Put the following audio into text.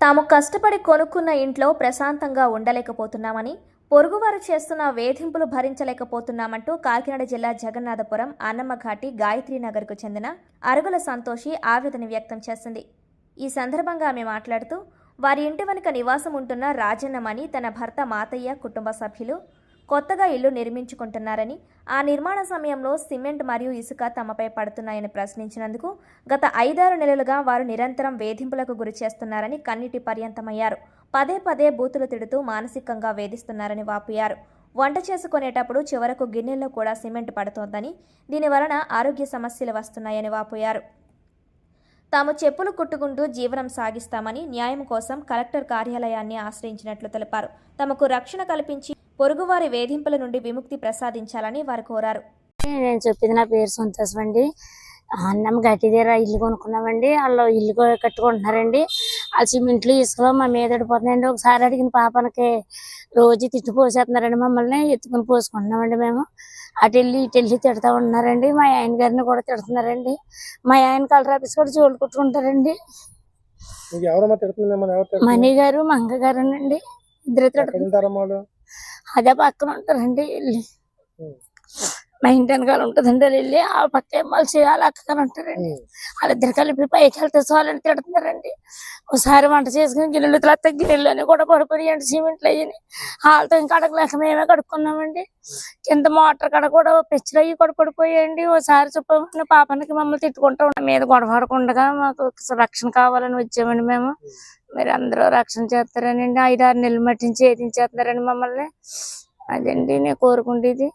తాము కష్టపడి కొనుక్కున్న ఇంట్లో ప్రశాంతంగా ఉండలేకపోతున్నామని, పొరుగువారు చేస్తున్న వేధింపులు భరించలేకపోతున్నామంటూ కాకినాడ జిల్లా జగన్నాథపురం అన్నమ్మఘాటి గాయత్రీనగర్కు చెందిన అరుగుల సంతోషి ఆవేదన వ్యక్తం చేసింది. ఈ సందర్భంగా ఆమె మాట్లాడుతూ, వారి ఇంటి వెనుక నివాసం ఉంటున్న రాజన్నమణి తన భర్త మాతయ్య కుటుంబ సభ్యులు కొత్తగా ఇల్లు నిర్మించుకుంటున్నారని, ఆ నిర్మాణ సమయంలో సిమెంట్ మరియు ఇసుక తమపై పడుతున్నాయని ప్రశ్నించినందుకు గత 5-6 నెలలుగా వారు నిరంతరం వేధింపులకు గురి చేస్తున్నారని కన్నీటి పర్యంతమయ్యారు. పదే పదే బూతులు తిడుతూ మానసికంగా వేధిస్తున్నారని వాపోయారు. వంట చేసుకునేటప్పుడు చివరకు గిన్నెల్లో కూడా సిమెంట్ పడుతోందని, దీనివలన ఆరోగ్య సమస్యలు వస్తున్నాయని వాపోయారు. తాము చెప్పులు కుట్టుకుంటూ జీవనం సాగిస్తామని, న్యాయం కోసం కలెక్టర్ కార్యాలయాన్ని ఆశ్రయించినట్లు తెలిపారు. తమకు రక్షణ కల్పించి పొరుగువారి వేధింపుల నుండి విముక్తి ప్రసాదించాలని వారు కోరారు. నేను చెప్పింది నా పేరు సంతోషం అండి. అన్నమ్మ గట్టి దగ్గర ఇల్లు కొనుక్కున్నామండి. వాళ్ళు ఇల్లు కట్టుకుంటున్నారండి. ఆ సిమెంట్లు ఇసుకలో మా మీద పడిపోతున్నాయండి. ఒకసారి అడిగిన పాపనకి రోజు తిట్టు పోసేస్తున్నారండి. మమ్మల్ని ఎత్తుకుని పోసుకుంటున్నామండి. మేము అటెళ్ళి ఇటెళ్ళి తిడతా ఉంటున్నారండి. మా ఆయన గారిని కూడా తిడుతున్నారండి. మా ఆయన కలర్ ఆఫీస్ కూడా జోలు కొట్టుకుంటారండి. మణి గారు మంగ గారు అండి. ఇద్దరు అదే పక్కన ఉంటారండి. వెళ్ళి మా ఇంటి వెనకాల ఉంటుందండి. వెళ్ళి ఆ పక్క మళ్ళీ వాళ్ళ అక్కగారు ఉంటారండి. వాళ్ళిద్దరు కలిపి పైకి వెళ్తే చాలని తిడుతున్నారండి. ఒకసారి వంట చేసుకుని గిన్నెలు తలెత్త గిన్నెల్లోనే కూడా పడిపోయాయండి సిమెంట్లు అయ్యి. వాళ్ళతో ఇంకా అడగలేక మేమే కడుక్కున్నామండి. కింద మోటార్ కాడ కూడా పెచ్చులు అయ్యి కూడా పడిపోయాయండి. ఒకసారి చెప్పమని పాపానికి మమ్మల్ని తిట్టుకుంటూ ఉంటాం. మీద గొడవ పడకుండా మాకు రక్షణ కావాలని వచ్చామండి మేము. మీరు అందరూ రక్షణ చేస్తారనండి. 5-6 నెలలు మట్టించి ఏదించేస్తున్నారండి మమ్మల్ని. అదండి నేను కోరుకుంటేది.